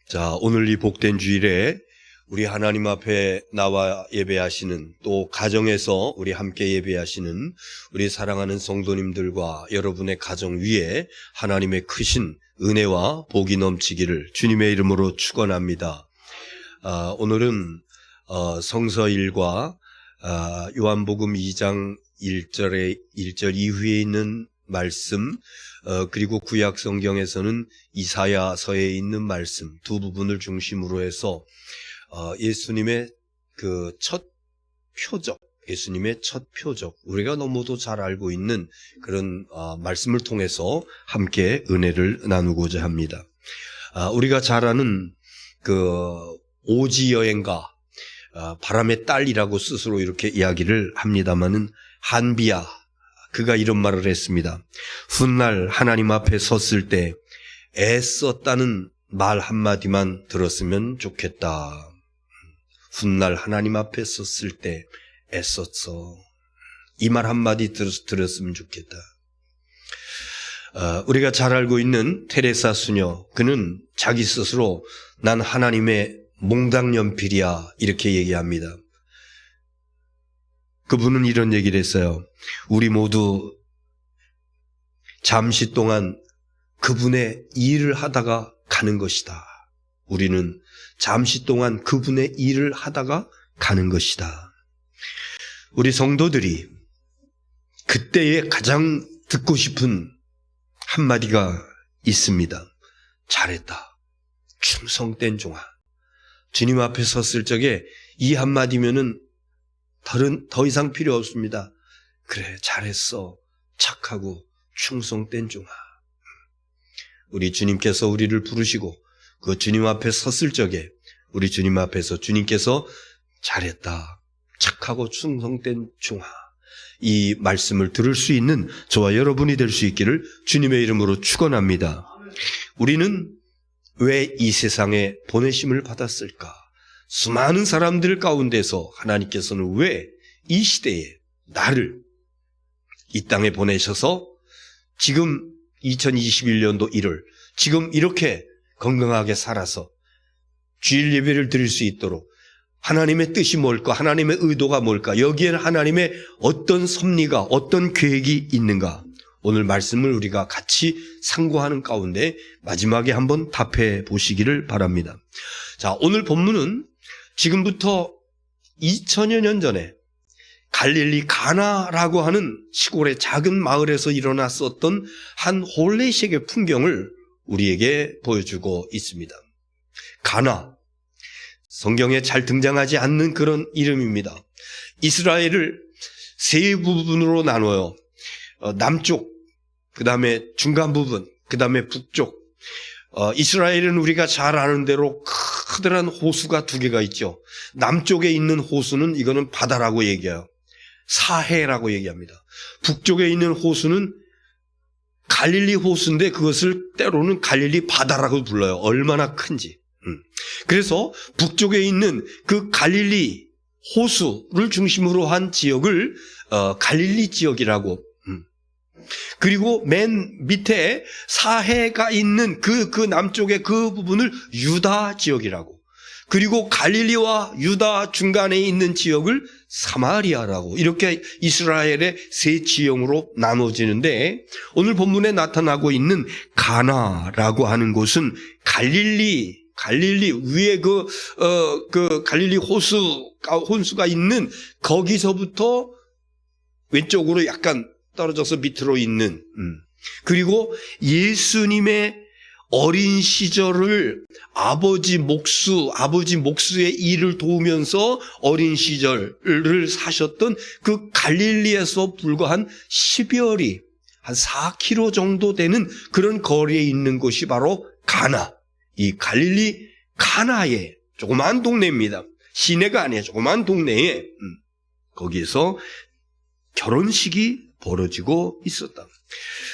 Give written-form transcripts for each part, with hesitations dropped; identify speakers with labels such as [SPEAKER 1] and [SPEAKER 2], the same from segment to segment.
[SPEAKER 1] 자, 오늘 이 복된 주일에 우리 하나님 앞에 나와 예배하시는, 또 가정에서 우리 함께 예배하시는 우리 사랑하는 성도님들과 여러분의 가정 위에 하나님의 크신 은혜와 복이 넘치기를 주님의 이름으로 축원합니다. 오늘은 성서일과 요한복음 2장 1절 이후에 있는 말씀, 그리고 구약 성경에서는 이사야서에 있는 말씀 두 부분을 중심으로 해서 예수님의 그 첫 표적, 예수님의 첫 표적, 우리가 너무도 잘 알고 있는 그런 말씀을 통해서 함께 은혜를 나누고자 합니다. 우리가 잘 아는 그 오지 여행가, 바람의 딸이라고 스스로 이렇게 이야기를 합니다마는 한비야, 그가 이런 말을 했습니다. 훗날 하나님 앞에 섰을 때 애썼다는 말 한마디만 들었으면 좋겠다. 훗날 하나님 앞에 섰을 때 애썼어. 이 말 한마디 들었으면 좋겠다. 우리가 잘 알고 있는 테레사 수녀, 그는 자기 스스로 난 하나님의 몽당연필이야 이렇게 얘기합니다. 그분은 이런 얘기를 했어요. 우리 모두 잠시 동안 그분의 일을 하다가 가는 것이다. 우리는 잠시 동안 그분의 일을 하다가 가는 것이다. 우리 성도들이 그때에 가장 듣고 싶은 한마디가 있습니다. 잘했다. 충성된 종아. 주님 앞에 섰을 적에 이 한마디면은 더 이상 필요 없습니다. 그래, 잘했어. 착하고 충성된 종아. 우리 주님께서 우리를 부르시고 그 주님 앞에 섰을 적에 우리 주님 앞에서 주님께서 잘했다. 착하고 충성된 종아. 이 말씀을 들을 수 있는 저와 여러분이 될 수 있기를 주님의 이름으로 축원합니다. 우리는 왜 이 세상에 보내심을 받았을까? 수많은 사람들 가운데서 하나님께서는 왜 이 시대에 나를 이 땅에 보내셔서 지금 2021년도 1월 지금 이렇게 건강하게 살아서 주일 예배를 드릴 수 있도록 하나님의 뜻이 뭘까? 하나님의 의도가 뭘까? 여기에는 하나님의 어떤 섭리가, 어떤 계획이 있는가? 오늘 말씀을 우리가 같이 상고하는 가운데 마지막에 한번 답해 보시기를 바랍니다. 자, 오늘 본문은 지금부터 2000여 년 전에 갈릴리 가나라고 하는 시골의 작은 마을에서 일어났었던 한 혼례식의 풍경을 우리에게 보여주고 있습니다. 가나, 성경에 잘 등장하지 않는 그런 이름입니다. 이스라엘을 세 부분으로 나눠요. 남쪽, 그 다음에 중간 부분, 그 다음에 북쪽. 이스라엘은 우리가 잘 아는 대로 커다란 호수가 두 개가 있죠. 남쪽에 있는 호수는 이거는 바다라고 얘기해요. 사해라고 얘기합니다. 북쪽에 있는 호수는 갈릴리 호수인데 그것을 때로는 갈릴리 바다라고 불러요. 얼마나 큰지. 그래서 북쪽에 있는 그 갈릴리 호수를 중심으로 한 지역을 갈릴리 지역이라고, 그리고 맨 밑에 사해가 있는 그 남쪽의 그 부분을 유다 지역이라고, 그리고 갈릴리와 유다 중간에 있는 지역을 사마리아라고, 이렇게 이스라엘의 세 지형으로 나눠지는데 오늘 본문에 나타나고 있는 가나라고 하는 곳은 갈릴리 위에 그 갈릴리 호수가 있는 거기서부터 왼쪽으로 약간 떨어져서 밑으로 있는, 그리고 예수님의 어린 시절을 아버지 목수의 일을 도우면서 어린 시절을 사셨던 그 갈릴리에서 불과 한 10여 리, 한 4km 정도 되는 그런 거리에 있는 곳이 바로 가나. 이 갈릴리 가나의 조그만 동네입니다. 시내가 아니에요. 조그만 동네에 거기에서 결혼식이 벌어지고 있었다.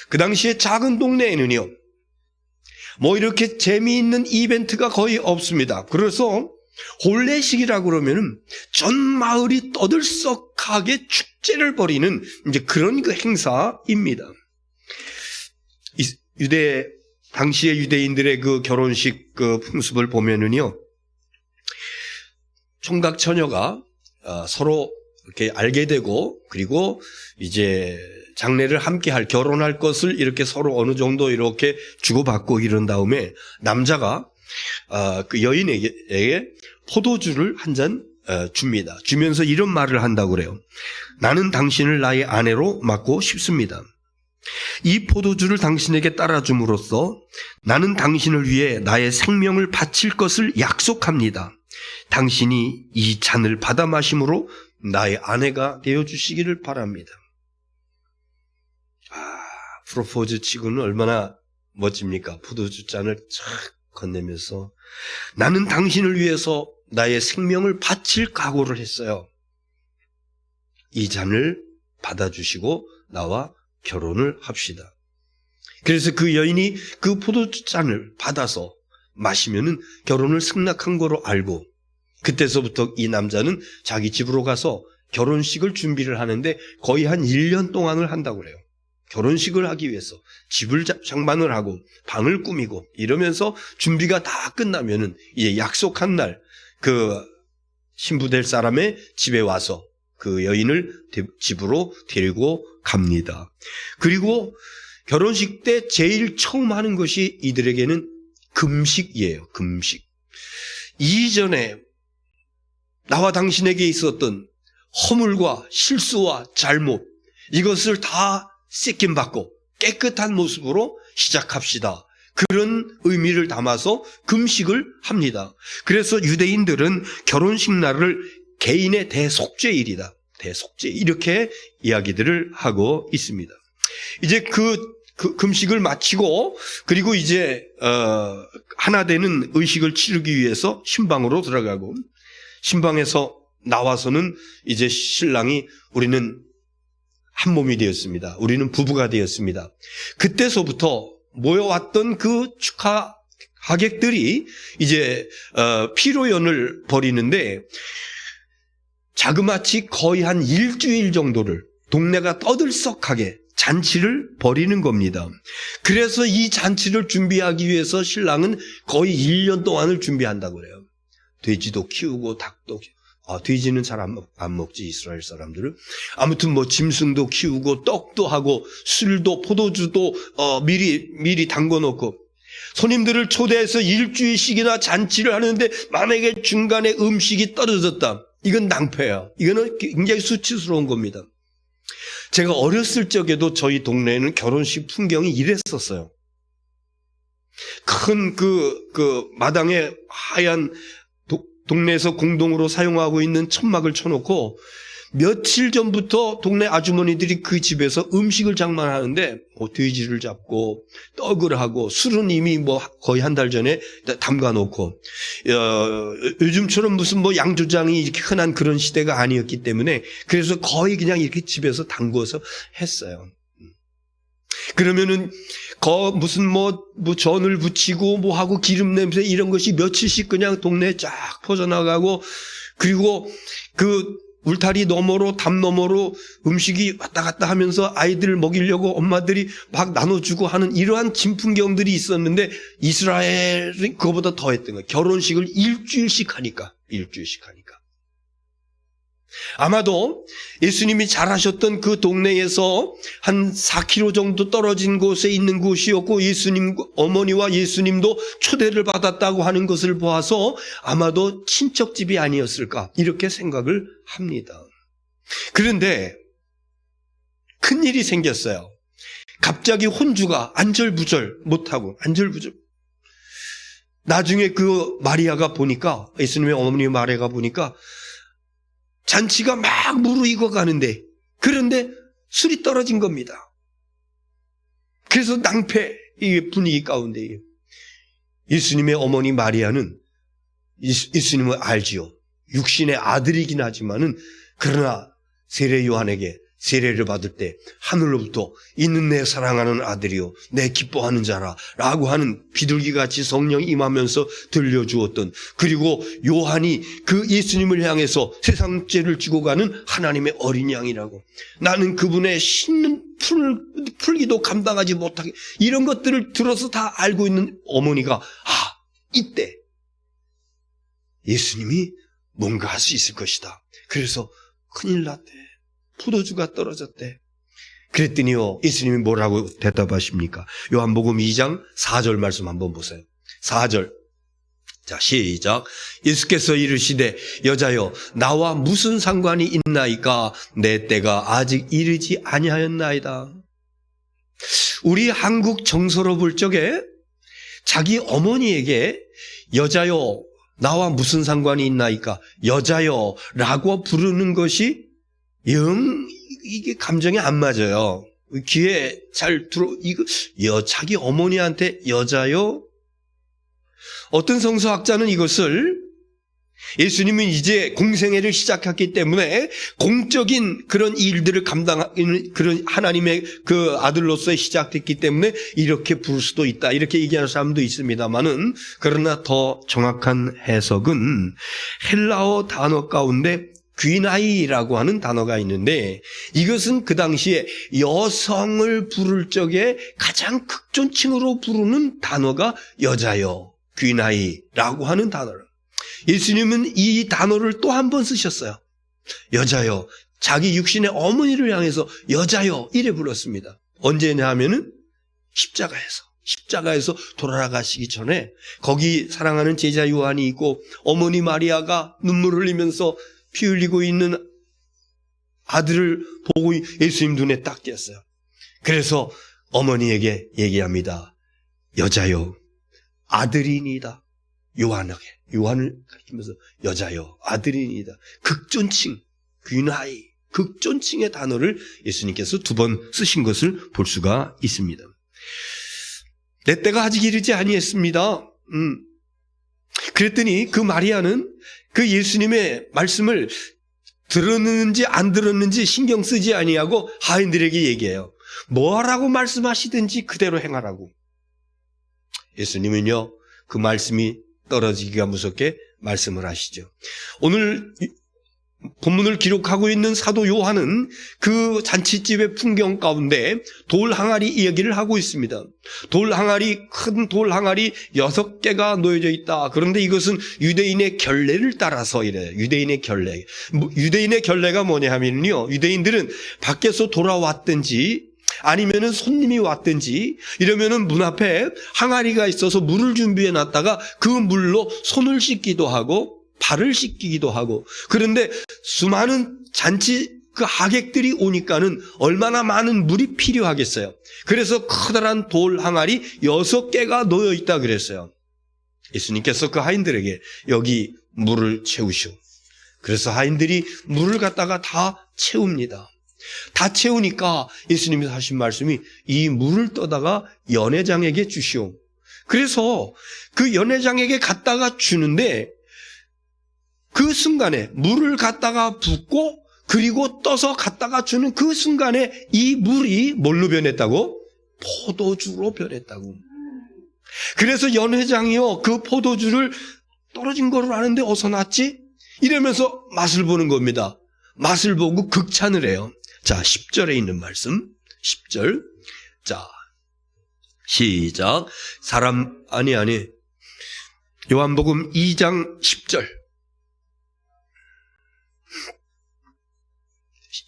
[SPEAKER 1] 그 당시에 작은 동네에는요, 뭐 이렇게 재미있는 이벤트가 거의 없습니다. 그래서 혼례식이라고 그러면은 전 마을이 떠들썩하게 축제를 벌이는 이제 그런 그 행사입니다. 유대 당시의 유대인들의 그 결혼식 그 풍습을 보면은요, 총각 처녀가 서로 이렇게 알게 되고, 그리고 이제 장례를 함께 결혼할 것을 이렇게 서로 어느 정도 이렇게 주고받고 이런 다음에 남자가 그 여인에게 포도주를 한 잔 줍니다. 주면서 이런 말을 한다고 그래요. 나는 당신을 나의 아내로 맡고 싶습니다. 이 포도주를 당신에게 따라줌으로써 나는 당신을 위해 나의 생명을 바칠 것을 약속합니다. 당신이 이 잔을 받아 마심으로 나의 아내가 되어주시기를 바랍니다. 프로포즈 치고는 얼마나 멋집니까? 포도주 잔을 쫙 건네면서 나는 당신을 위해서 나의 생명을 바칠 각오를 했어요. 이 잔을 받아주시고 나와 결혼을 합시다. 그래서 그 여인이 그 포도주 잔을 받아서 마시면은 결혼을 승낙한 거로 알고, 그때서부터 이 남자는 자기 집으로 가서 결혼식을 준비를 하는데 거의 한 1년 동안을 한다고 그래요. 결혼식을 하기 위해서 집을 장만을 하고 방을 꾸미고 이러면서 준비가 다 끝나면은 이제 약속한 날 그 신부될 사람의 집에 와서 그 여인을 집으로 데리고 갑니다. 그리고 결혼식 때 제일 처음 하는 것이 이들에게는 금식이에요. 금식. 이전에 나와 당신에게 있었던 허물과 실수와 잘못, 이것을 다 씻김받고 깨끗한 모습으로 시작합시다. 그런 의미를 담아서 금식을 합니다. 그래서 유대인들은 결혼식 날을 개인의 대속죄일이다. 대속죄, 이렇게 이야기들을 하고 있습니다. 이제 그 금식을 마치고, 그리고 이제 하나 되는 의식을 치르기 위해서 신방으로 들어가고, 신방에서 나와서는 이제 신랑이 우리는 한 몸이 되었습니다. 우리는 부부가 되었습니다. 그때서부터 모여왔던 그 축하 하객들이 이제 피로연을 벌이는데, 자그마치 거의 한 일주일 정도를 동네가 떠들썩하게 잔치를 벌이는 겁니다. 그래서 이 잔치를 준비하기 위해서 신랑은 거의 1년 동안을 준비한다고 그래요. 돼지도 키우고 닭도 키우고, 돼지는 잘 안 먹지, 이스라엘 사람들은. 아무튼 뭐 짐승도 키우고 떡도 하고 술도 포도주도 미리 담궈놓고 손님들을 초대해서 일주일씩이나 잔치를 하는데 만약에 중간에 음식이 떨어졌다, 이건 낭패야. 이거는 굉장히 수치스러운 겁니다. 제가 어렸을 적에도 저희 동네에는 결혼식 풍경이 이랬었어요. 큰 그 마당에 하얀 동네에서 공동으로 사용하고 있는 천막을 쳐놓고 며칠 전부터 동네 아주머니들이 그 집에서 음식을 장만하는데 돼지를 잡고 떡을 하고 술은 이미 뭐 거의 한 달 전에 담가놓고, 요즘처럼 무슨 뭐 양조장이 이렇게 흔한 그런 시대가 아니었기 때문에 그래서 거의 그냥 이렇게 집에서 담궈서 했어요. 그러면은 무슨 뭐 전을 붙이고 뭐 하고 기름 냄새 이런 것이 며칠씩 그냥 동네에 쫙 퍼져나가고, 그리고 그 울타리 너머로 담 너머로 음식이 왔다 갔다 하면서 아이들을 먹이려고 엄마들이 막 나눠주고 하는 이러한 진풍경들이 있었는데, 이스라엘은 그거보다 더 했던 거예요. 결혼식을 일주일씩 하니까. 아마도 예수님이 잘하셨던 그 동네에서 한 4km 정도 떨어진 곳에 있는 곳이었고, 예수님 어머니와 예수님도 초대를 받았다고 하는 것을 보아서 아마도 친척집이 아니었을까, 이렇게 생각을 합니다. 그런데 큰일이 생겼어요. 갑자기 혼주가 안절부절 못하고, 나중에 그 마리아가 보니까, 예수님의 어머니 마리아가 보니까 잔치가 막 무르익어 가는데, 그런데 술이 떨어진 겁니다. 그래서 낭패, 이 분위기 가운데 예수님의 어머니 마리아는 예수님을 알지요. 육신의 아들이긴 하지만은, 그러나 세례 요한에게 세례를 받을 때 하늘로부터 이는 내 사랑하는 아들이요 내 기뻐하는 자라 라고 하는 비둘기같이 성령이 임하면서 들려주었던, 그리고 요한이 그 예수님을 향해서 세상 죄를 지고 가는 하나님의 어린 양이라고, 나는 그분의 풀기도 감당하지 못하게 이런 것들을 들어서 다 알고 있는 어머니가 이때 예수님이 뭔가 할 수 있을 것이다. 그래서 큰일 났대. 포도주가 떨어졌대. 그랬더니요, 예수님이 뭐라고 대답하십니까? 요한복음 2장 4절 말씀 한번 보세요. 4절. 자, 시작. 예수께서 이르시되 여자여 나와 무슨 상관이 있나이까? 내 때가 아직 이르지 아니하였나이다. 우리 한국 정서로 볼 적에 자기 어머니에게 여자여 나와 무슨 상관이 있나이까? 여자여 라고 부르는 것이 이게 감정이 안 맞아요. 귀에 잘 자기 어머니한테 여자여? 어떤 성서학자는 이것을 예수님은 이제 공생애를 시작했기 때문에 공적인 그런 일들을 감당하는 그런 하나님의 그 아들로서 시작됐기 때문에 이렇게 부를 수도 있다. 이렇게 얘기하는 사람도 있습니다만은 그러나 더 정확한 해석은 헬라어 단어 가운데 귀나이라고 하는 단어가 있는데 이것은 그 당시에 여성을 부를 적에 가장 극존칭으로 부르는 단어가 여자여, 귀나이라고 하는 단어를. 예수님은 이 단어를 또 한 번 쓰셨어요. 여자여, 자기 육신의 어머니를 향해서 여자여 이래 불렀습니다. 언제냐 하면은 십자가에서 돌아가시기 전에 거기 사랑하는 제자 요한이 있고 어머니 마리아가 눈물 흘리면서 피 흘리고 있는 아들을 보고 예수님 눈에 딱 띄었어요. 그래서 어머니에게 얘기합니다. 여자여, 아들이니이다. 요한을 가리키면서 여자여, 아들이니이다. 극존칭, 귀나이, 극존칭의 단어를 예수님께서 2번 쓰신 것을 볼 수가 있습니다. 내 때가 아직 이르지 아니했습니다. 그랬더니 그 마리아는 그 예수님의 말씀을 들었는지 안 들었는지 신경 쓰지 아니하고 하인들에게 얘기해요. 뭐라고 말씀하시든지 그대로 행하라고. 예수님은요, 그 말씀이 떨어지기가 무섭게 말씀을 하시죠. 오늘 본문을 기록하고 있는 사도 요한은 그 잔치집의 풍경 가운데 돌 항아리 이야기를 하고 있습니다. 큰 돌 항아리 6개가 놓여져 있다. 그런데 이것은 유대인의 결례를 따라서 이래요. 유대인의 결례. 유대인의 결례가 뭐냐 하면요, 유대인들은 밖에서 돌아왔든지 아니면은 손님이 왔든지 이러면은 문 앞에 항아리가 있어서 물을 준비해 놨다가 그 물로 손을 씻기도 하고 발을 씻기기도 하고, 그런데 수많은 잔치 그 하객들이 오니까는 얼마나 많은 물이 필요하겠어요. 그래서 커다란 돌 항아리 6개가 놓여 있다 그랬어요. 예수님께서 그 하인들에게 여기 물을 채우시오. 그래서 하인들이 물을 갖다가 다 채웁니다. 다 채우니까 예수님이 하신 말씀이 이 물을 떠다가 연회장에게 주시오. 그래서 그 연회장에게 갖다가 주는데 그 순간에 물을 갖다가 붓고 그리고 떠서 갖다가 주는 그 순간에 이 물이 뭘로 변했다고? 포도주로 변했다고. 그래서 연회장이요, 그 포도주를 떨어진 거를 아는데 어디서 났지? 이러면서 맛을 보는 겁니다. 맛을 보고 극찬을 해요. 자, 10절에 있는 말씀. 10절. 자, 시작. 요한복음 2장 10절.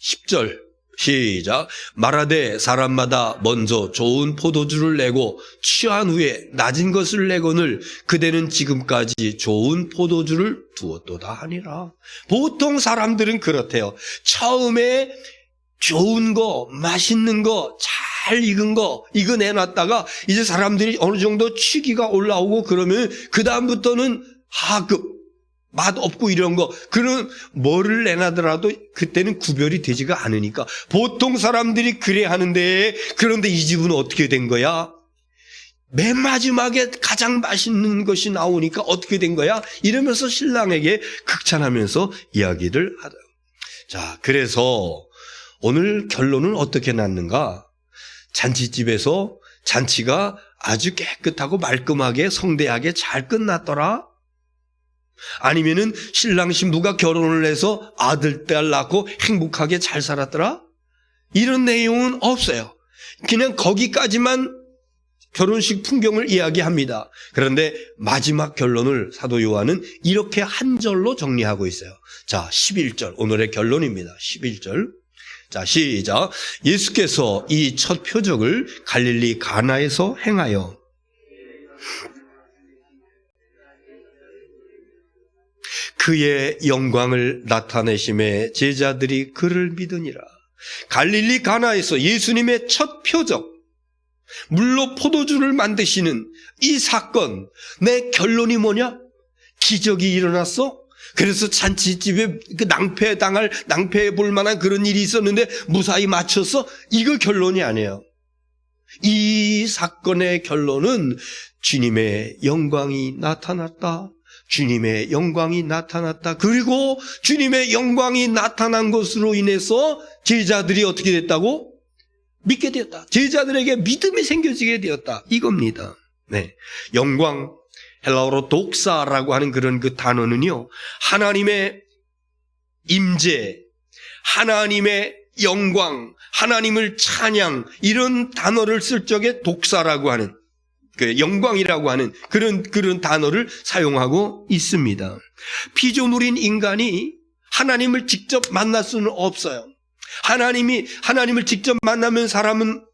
[SPEAKER 1] 10절 시작. 말하되 사람마다 먼저 좋은 포도주를 내고 취한 후에 낮은 것을 내거늘 그대는 지금까지 좋은 포도주를 두었도다 하니라. 보통 사람들은 그렇대요. 처음에 좋은 거, 맛있는 거, 잘 익은 거 이거 내놨다가 이제 사람들이 어느 정도 취기가 올라오고 그러면 그 다음부터는 하급, 맛 없고 이런 거, 그런 뭐를 내놔더라도 그때는 구별이 되지가 않으니까 보통 사람들이 그래 하는데, 그런데 이 집은 어떻게 된 거야? 맨 마지막에 가장 맛있는 것이 나오니까 어떻게 된 거야? 이러면서 신랑에게 극찬하면서 이야기를 하다. 자, 그래서 오늘 결론은 어떻게 났는가? 잔치집에서 잔치가 아주 깨끗하고 말끔하게 성대하게 잘 끝났더라? 아니면은 신랑 신부가 결혼을 해서 아들, 딸 낳고 행복하게 잘 살았더라? 이런 내용은 없어요. 그냥 거기까지만 결혼식 풍경을 이야기합니다. 그런데 마지막 결론을 사도 요한은 이렇게 한 절로 정리하고 있어요. 자, 11절. 오늘의 결론입니다. 11절. 자, 시작. 예수께서 이 첫 표적을 갈릴리 가나에서 행하여 그의 영광을 나타내심에 제자들이 그를 믿으니라. 갈릴리 가나에서 예수님의 첫 표적, 물로 포도주를 만드시는 이 사건, 내 결론이 뭐냐? 기적이 일어났어? 그래서 잔치집에 낭패해 볼 만한 그런 일이 있었는데 무사히 마쳤어? 이거 결론이 아니에요. 이 사건의 결론은 주님의 영광이 나타났다. 주님의 영광이 나타났다. 그리고 주님의 영광이 나타난 것으로 인해서 제자들이 어떻게 됐다고? 믿게 되었다. 제자들에게 믿음이 생겨지게 되었다. 이겁니다. 네. 영광, 헬라어로 독사라고 하는 그런 그 단어는요, 하나님의 임재, 하나님의 영광, 하나님을 찬양, 이런 단어를 쓸 적에 독사라고 하는, 그 영광이라고 하는 그런 단어를 사용하고 있습니다. 피조물인 인간이 하나님을 직접 만날 수는 없어요. 하나님을 직접 만나면 사람은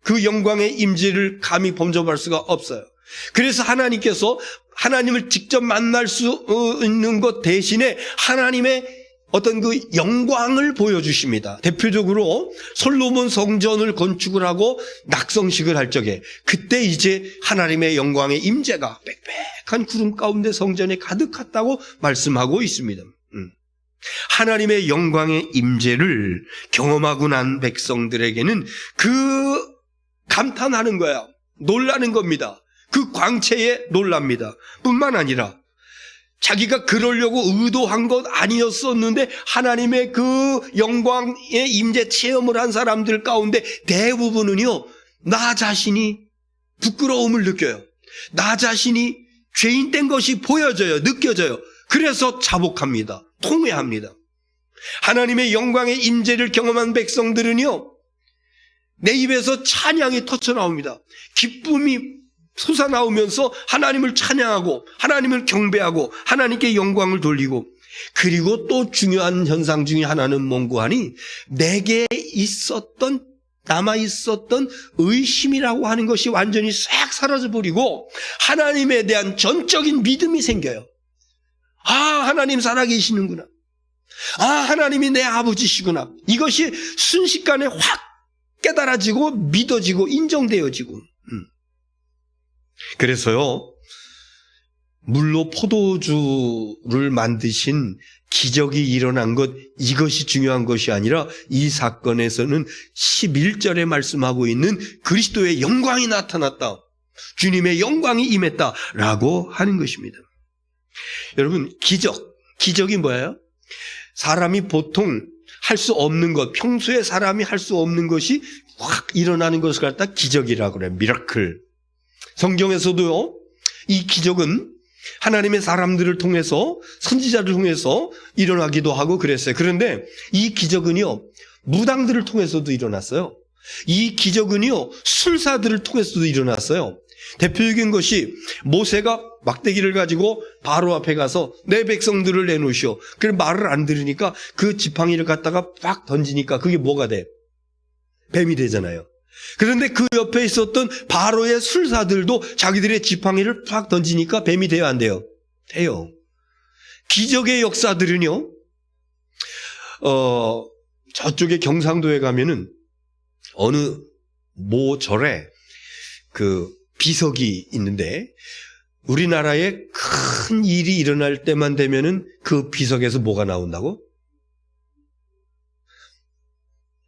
[SPEAKER 1] 그 영광의 임재를 감히 범접할 수가 없어요. 그래서 하나님께서 하나님을 직접 만날 수 있는 것 대신에 하나님의 어떤 그 영광을 보여주십니다. 대표적으로 솔로몬 성전을 건축을 하고 낙성식을 할 적에 그때 이제 하나님의 영광의 임재가 빽빽한 구름 가운데 성전에 가득했다고 말씀하고 있습니다. 하나님의 영광의 임재를 경험하고 난 백성들에게는 그 감탄하는 거야. 놀라는 겁니다. 그 광채에 놀랍니다. 뿐만 아니라 자기가 그러려고 의도한 것 아니었었는데 하나님의 그 영광의 임재 체험을 한 사람들 가운데 대부분은요, 나 자신이 부끄러움을 느껴요. 나 자신이 죄인된 것이 보여져요. 느껴져요. 그래서 자복합니다. 통회합니다. 하나님의 영광의 임재를 경험한 백성들은요, 내 입에서 찬양이 터쳐나옵니다. 기쁨이 솟아나오면서 하나님을 찬양하고 하나님을 경배하고 하나님께 영광을 돌리고, 그리고 또 중요한 현상 중에 하나는 뭔고 하니 내게 남아있었던 의심이라고 하는 것이 완전히 싹 사라져버리고 하나님에 대한 전적인 믿음이 생겨요. 아, 하나님 살아계시는구나. 아, 하나님이 내 아버지시구나. 이것이 순식간에 확 깨달아지고 믿어지고 인정되어지고. 그래서요, 물로 포도주를 만드신 기적이 일어난 것, 이것이 중요한 것이 아니라 이 사건에서는 11절에 말씀하고 있는 그리스도의 영광이 나타났다, 주님의 영광이 임했다라고 하는 것입니다. 여러분, 기적이 뭐예요? 사람이 보통 할 수 없는 것, 평소에 사람이 할 수 없는 것이 확 일어나는 것을 갖다 기적이라고 그래요. 미라클. 성경에서도요, 이 기적은 하나님의 사람들을 통해서, 선지자를 통해서 일어나기도 하고 그랬어요. 그런데 이 기적은요, 무당들을 통해서도 일어났어요. 이 기적은요, 술사들을 통해서도 일어났어요. 대표적인 것이 모세가 막대기를 가지고 바로 앞에 가서 내 백성들을 내놓으시오. 그래 말을 안 들으니까 그 지팡이를 갖다가 팍 던지니까 그게 뭐가 돼? 뱀이 되잖아요. 그런데 그 옆에 있었던 바로의 술사들도 자기들의 지팡이를 팍 던지니까 뱀이 돼요, 안 돼요? 돼요. 기적의 역사들은요, 저쪽에 경상도에 가면은 어느 모 절에 그 비석이 있는데, 우리나라에 큰 일이 일어날 때만 되면은 그 비석에서 뭐가 나온다고?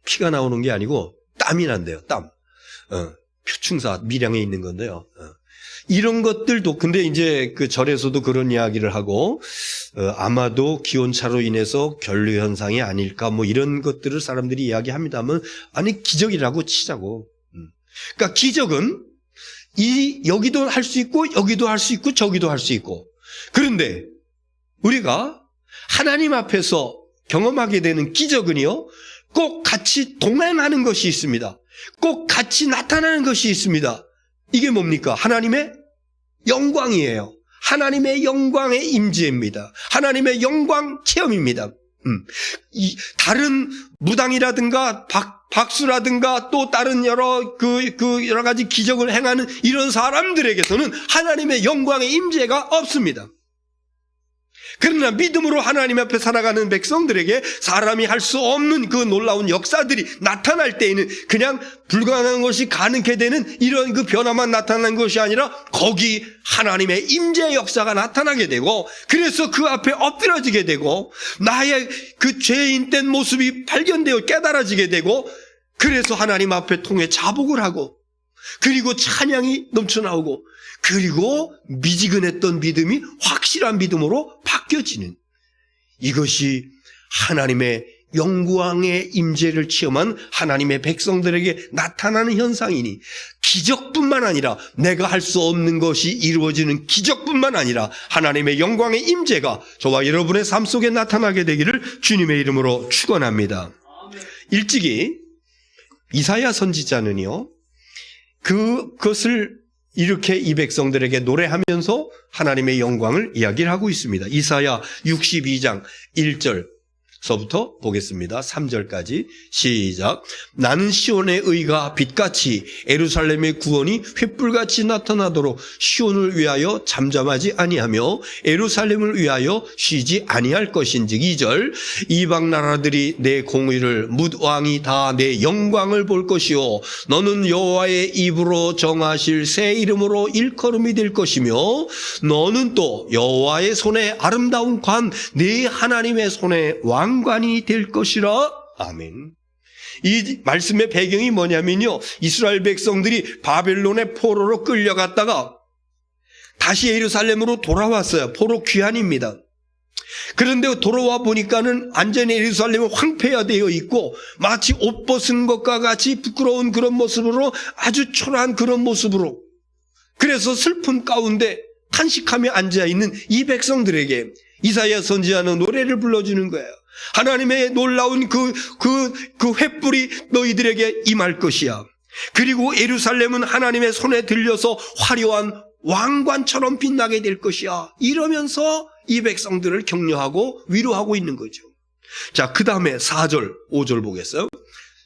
[SPEAKER 1] 피가 나오는 게 아니고 땀이 난대요. 땀. 표충사 밀양에 있는 건데요. 이런 것들도, 근데 이제 그 절에서도 그런 이야기를 하고, 아마도 기온차로 인해서 결류 현상이 아닐까, 뭐 이런 것들을 사람들이 이야기합니다만, 아니 기적이라고 치자고. 그러니까 기적은 여기도 할 수 있고 여기도 할 수 있고 저기도 할 수 있고, 그런데 우리가 하나님 앞에서 경험하게 되는 기적은요, 꼭 같이 동행하는 것이 있습니다. 꼭 같이 나타나는 것이 있습니다. 이게 뭡니까? 하나님의 영광이에요. 하나님의 영광의 임재입니다. 하나님의 영광 체험입니다. 다른 무당이라든가 박수라든가 또 다른 여러 가지 기적을 행하는 이런 사람들에게서는 하나님의 영광의 임재가 없습니다. 그러나 믿음으로 하나님 앞에 살아가는 백성들에게 사람이 할 수 없는 그 놀라운 역사들이 나타날 때에는 그냥 불가능한 것이 가능하게 되는 이런 그 변화만 나타나는 것이 아니라 거기 하나님의 임재 역사가 나타나게 되고, 그래서 그 앞에 엎드려지게 되고, 나의 그 죄인된 모습이 발견되어 깨달아지게 되고, 그래서 하나님 앞에 통해 자복을 하고, 그리고 찬양이 넘쳐나오고, 그리고 미지근했던 믿음이 확실한 믿음으로 바뀌어지는, 이것이 하나님의 영광의 임재를 체험한 하나님의 백성들에게 나타나는 현상이니, 기적뿐만 아니라 내가 할 수 없는 것이 이루어지는 기적뿐만 아니라 하나님의 영광의 임재가 저와 여러분의 삶 속에 나타나게 되기를 주님의 이름으로 축원합니다. 일찍이 이사야 선지자는요, 그것을 이렇게 이 백성들에게 노래하면서 하나님의 영광을 이야기를 하고 있습니다. 이사야 62장 1절서부터 보겠습니다. 3절까지 시작. 나는 시온의 의가 빛같이 에루살렘의 구원이 횃불같이 나타나도록 시온을 위하여 잠잠하지 아니하며 에루살렘을 위하여 쉬지 아니할 것인즉. 2절. 이방 나라들이 내 공의를 뭇 왕이 다 내 영광을 볼 것이요 너는 여호와의 입으로 정하실 새 이름으로 일컬음이 될 것이며 너는 또 여호와의 손에 아름다운 관 네 하나님의 손에 왕관이 될 것이라. 아멘. 이 말씀의 배경이 뭐냐면요, 이스라엘 백성들이 바벨론의 포로로 끌려갔다가 다시 예루살렘으로 돌아왔어요. 포로 귀환입니다. 그런데 돌아와 보니까는 완전히 예루살렘은 황폐화되어 있고 마치 옷 벗은 것과 같이 부끄러운 그런 모습으로, 아주 초라한 그런 모습으로, 그래서 슬픔 가운데 탄식하며 앉아있는 이 백성들에게 이사야 선지자는 노래를 불러주는 거예요. 하나님의 놀라운 그 횃불이 너희들에게 임할 것이야. 그리고 예루살렘은 하나님의 손에 들려서 화려한 왕관처럼 빛나게 될 것이야. 이러면서 이 백성들을 격려하고 위로하고 있는 거죠. 자, 그 다음에 4절, 5절 보겠어요.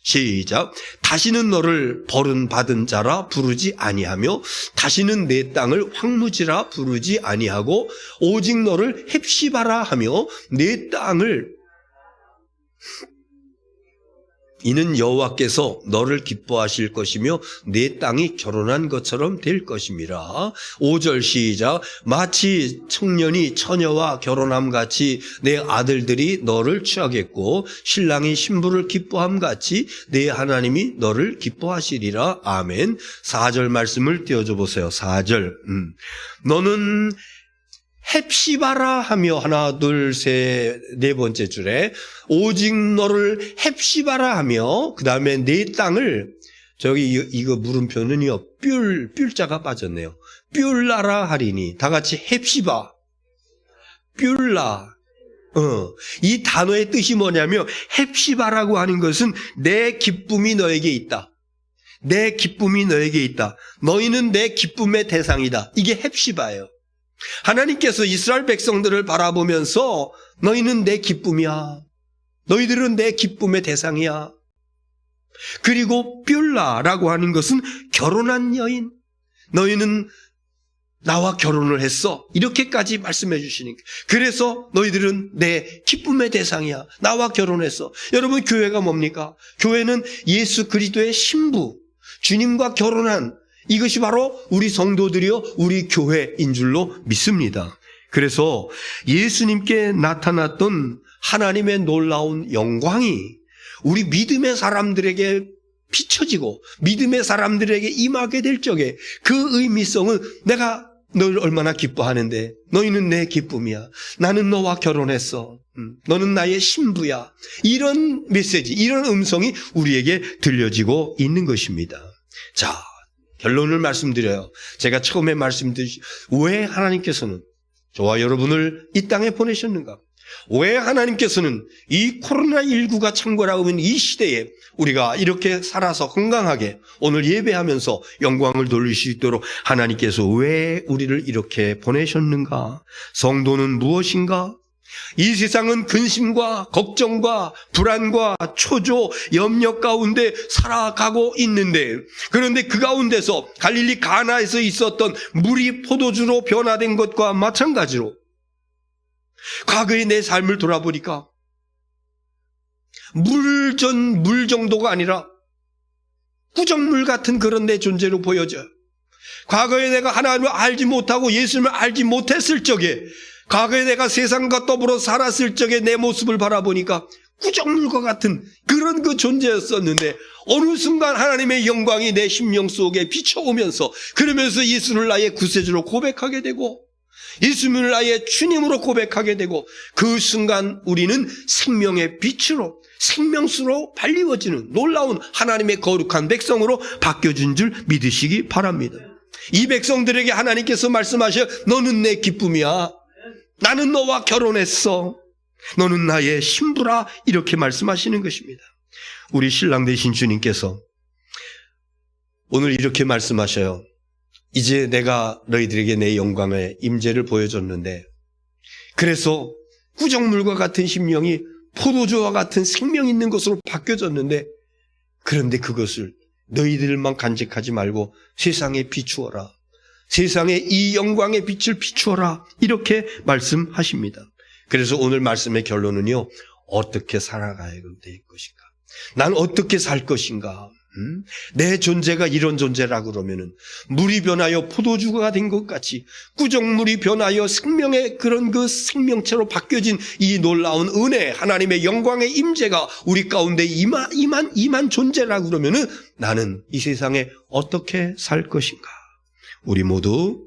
[SPEAKER 1] 시작. 다시는 너를 버림받은 자라 부르지 아니하며 다시는 내 땅을 황무지라 부르지 아니하고 오직 너를 헵시바라 하며 내 땅을, 이는 여호와께서 너를 기뻐하실 것이며 내 땅이 결혼한 것처럼 될 것임이라. 5절 시작. 마치 청년이 처녀와 결혼함같이 내 아들들이 너를 취하겠고 신랑이 신부를 기뻐함같이 내 하나님이 너를 기뻐하시리라. 아멘. 4절 말씀을 띄워줘 보세요. 4절. 너는 헵시바라 하며, 하나 둘 셋 네 번째 줄에 오직 너를 헵시바라 하며, 그 다음에 내 땅을, 저기 이거 물음표는요 뷸자가 빠졌네요. 뷸라라 하리니. 다 같이 헵시바, 뷸라. 이 단어의 뜻이 뭐냐면, 헵시바라고 하는 것은 내 기쁨이 너에게 있다. 내 기쁨이 너에게 있다. 너희는 내 기쁨의 대상이다. 이게 헵시바예요. 하나님께서 이스라엘 백성들을 바라보면서 너희는 내 기쁨이야. 너희들은 내 기쁨의 대상이야. 그리고 뷸라라고 하는 것은 결혼한 여인. 너희는 나와 결혼을 했어. 이렇게까지 말씀해 주시니까. 그래서 너희들은 내 기쁨의 대상이야. 나와 결혼했어. 여러분, 교회가 뭡니까? 교회는 예수 그리스도의 신부, 주님과 결혼한, 이것이 바로 우리 성도들이요, 우리 교회인 줄로 믿습니다. 그래서 예수님께 나타났던 하나님의 놀라운 영광이 우리 믿음의 사람들에게 비춰지고 믿음의 사람들에게 임하게 될 적에 그 의미성은, 내가 너를 얼마나 기뻐하는데 너희는 내 기쁨이야. 나는 너와 결혼했어. 너는 나의 신부야. 이런 메시지, 이런 음성이 우리에게 들려지고 있는 것입니다. 자, 결론을 말씀드려요. 제가 처음에 말씀드린, 왜 하나님께서는 저와 여러분을 이 땅에 보내셨는가? 왜 하나님께서는 이 코로나19가 창궐하고 있는 이 시대에 우리가 이렇게 살아서 건강하게 오늘 예배하면서 영광을 돌릴 수 있도록 하나님께서 왜 우리를 이렇게 보내셨는가? 성도는 무엇인가? 이 세상은 근심과 걱정과 불안과 초조, 염려 가운데 살아가고 있는데, 그런데 그 가운데서 갈릴리 가나에서 있었던 물이 포도주로 변화된 것과 마찬가지로 과거의 내 삶을 돌아보니까 물 정도가 아니라 구정물 같은 그런 내 존재로 보여져요. 과거에 내가 하나님을 알지 못하고 예수님을 알지 못했을 적에, 과거에 내가 세상과 더불어 살았을 적에 내 모습을 바라보니까 구정물과 같은 그런 그 존재였었는데, 어느 순간 하나님의 영광이 내 심령 속에 비춰오면서, 그러면서 예수를 나의 구세주로 고백하게 되고 예수님을 나의 주님으로 고백하게 되고, 그 순간 우리는 생명의 빛으로, 생명수로 발리워지는 놀라운 하나님의 거룩한 백성으로 바뀌어진 줄 믿으시기 바랍니다. 이 백성들에게 하나님께서 말씀하셔, 너는 내 기쁨이야. 나는 너와 결혼했어. 너는 나의 신부라. 이렇게 말씀하시는 것입니다. 우리 신랑 되신 주님께서 오늘 이렇게 말씀하셔요. 이제 내가 너희들에게 내 영광의 임재를 보여줬는데, 그래서 구정물과 같은 심령이 포도주와 같은 생명 있는 것으로 바뀌어졌는데, 그런데 그것을 너희들만 간직하지 말고 세상에 비추어라. 세상에 이 영광의 빛을 비추어라. 이렇게 말씀하십니다. 그래서 오늘 말씀의 결론은요, 어떻게 살아가야 될 것인가? 난 어떻게 살 것인가? 내 존재가 이런 존재라 그러면은 물이 변하여 포도주가 된 것 같이 구정물이 변하여 생명의 그런 그 생명체로 바뀌어진 이 놀라운 은혜, 하나님의 영광의 임재가 우리 가운데 임한 존재라 그러면은 나는 이 세상에 어떻게 살 것인가? 우리 모두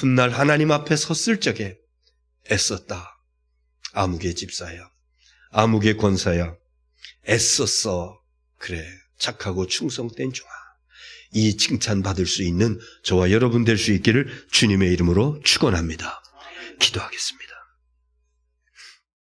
[SPEAKER 1] 훗날 하나님 앞에 섰을 적에 애썼다. 아무개 집사야, 아무개 권사야, 애썼어. 그래, 착하고 충성된 종아. 이 칭찬 받을 수 있는 저와 여러분 될 수 있기를 주님의 이름으로 축원합니다. 기도하겠습니다.